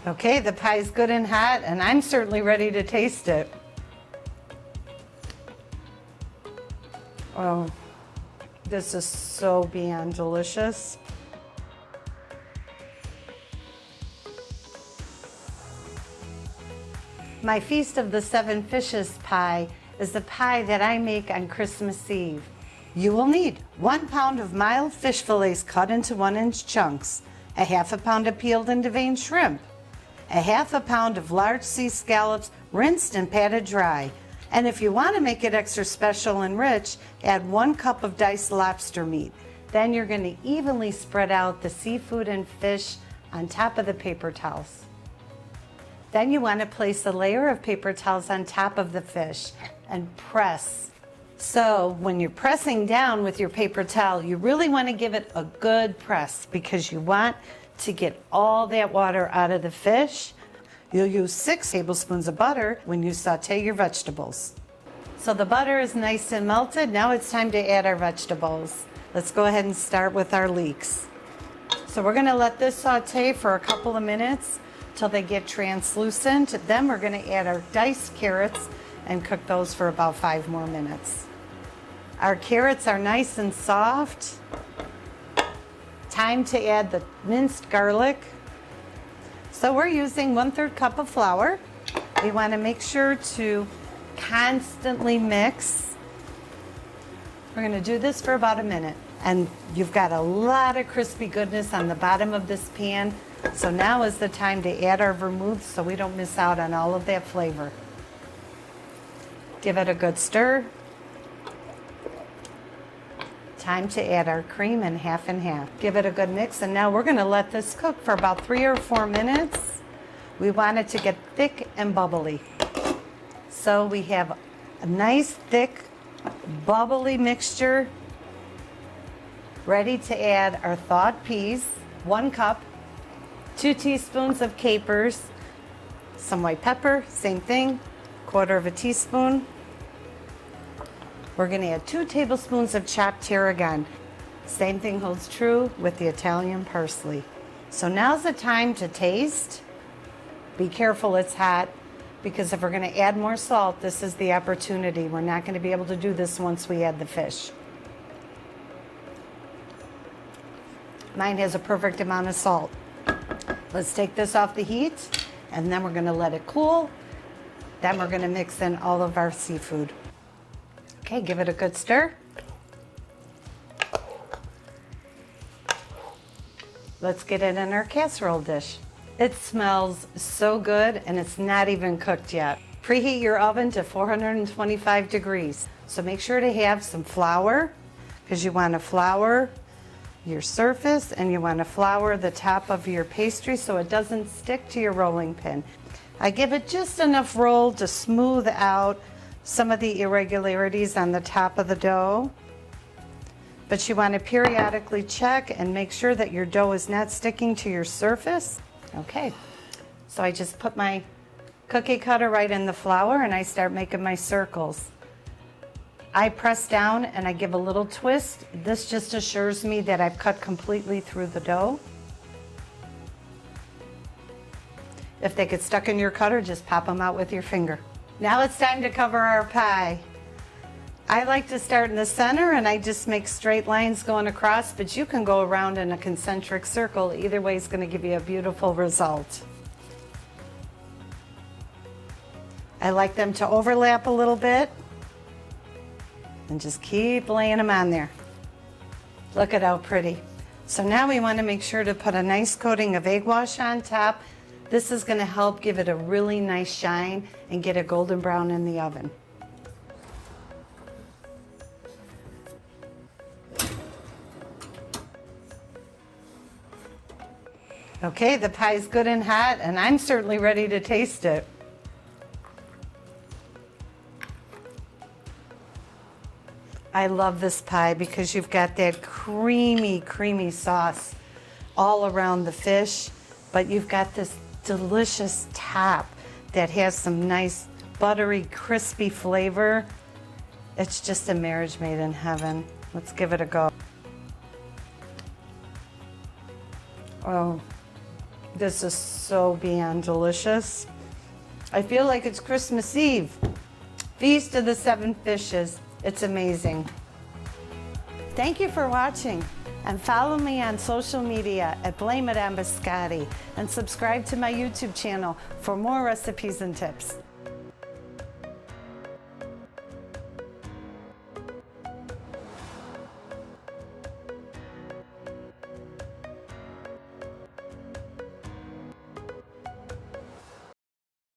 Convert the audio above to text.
Okay, the pie's good and hot, and I'm certainly ready to taste it. Oh, this is so beyond delicious. My Feast of the Seven Fishes pie is the pie that I make on Christmas Eve. You will need 1 pound of mild fish fillets cut into 1-inch chunks, a half a pound of peeled and deveined shrimp, a half a pound of large sea scallops rinsed and patted dry. And if you want to make it extra special and rich, add 1 cup of diced lobster meat. Then you're going to evenly spread out the seafood and fish on top of the paper towels. Then you want to place a layer of paper towels on top of the fish and press. So when you're pressing down with your paper towel, you really want to give it a good press because you want to get all that water out of the fish. You'll use 6 tablespoons of butter when you saute your vegetables. So the butter is nice and melted. Now it's time to add our vegetables. Let's go ahead and start with our leeks. So we're going to let this saute for a couple of minutes till they get translucent. Then we're going to add our diced carrots and cook those for about 5 more minutes. Our carrots are nice and soft. Time to add the minced garlic. So we're using 1/3 cup of flour. We want to make sure to constantly mix. We're going to do this for about a minute. And you've got a lot of crispy goodness on the bottom of this pan. So now is the time to add our vermouth so we don't miss out on all of that flavor. Give it a good stir. Time to add our cream in half and half. Give it a good mix, and now we're going to let this cook for about 3 or 4 minutes. We want it to get thick and bubbly. So we have a nice thick bubbly mixture ready to add our thawed peas, 1 cup, 2 teaspoons of capers, some white pepper, same thing, 1/4 teaspoon. We're going to add 2 tablespoons of chopped tarragon. Same thing holds true with the Italian parsley. So now's the time to taste. Be careful, it's hot, because if we're going to add more salt, this is the opportunity. We're not going to be able to do this once we add the fish. Mine has a perfect amount of salt. Let's take this off the heat, and then we're going to let it cool. Then we're going to mix in all of our seafood. Okay, give it a good stir. Let's get it in our casserole dish. It smells so good, and it's not even cooked yet. Preheat your oven to 425 degrees. So make sure to have some flour, because you want to flour your surface and you want to flour the top of your pastry so it doesn't stick to your rolling pin. I give it just enough roll to smooth out some of the irregularities on the top of the dough. But you want to periodically check and make sure that your dough is not sticking to your surface. Okay, so I just put my cookie cutter right in the flour and I start making my circles. I press down and I give a little twist. This just assures me that I've cut completely through the dough. If they get stuck in your cutter, just pop them out with your finger. Now it's time to cover our pie. I like to start in the center and I just make straight lines going across, but you can go around in a concentric circle. Either way is going to give you a beautiful result. I like them to overlap a little bit and just keep laying them on there. Look at how pretty. So now we want to make sure to put a nice coating of egg wash on top. This is going to help give it a really nice shine and get it golden brown in the oven. Okay, the pie's good and hot, and I'm certainly ready to taste it. I love this pie because you've got that creamy sauce all around the fish, but you've got this delicious top that has some nice buttery, crispy flavor. It's just a marriage made in heaven. Let's give it a go. Oh, This is so beyond delicious. I feel like it's Christmas Eve. Feast of the Seven Fishes. It's amazing. Thank you for watching, and follow me on social media at Blame It on Biscotti, and subscribe to my YouTube channel for more recipes and tips.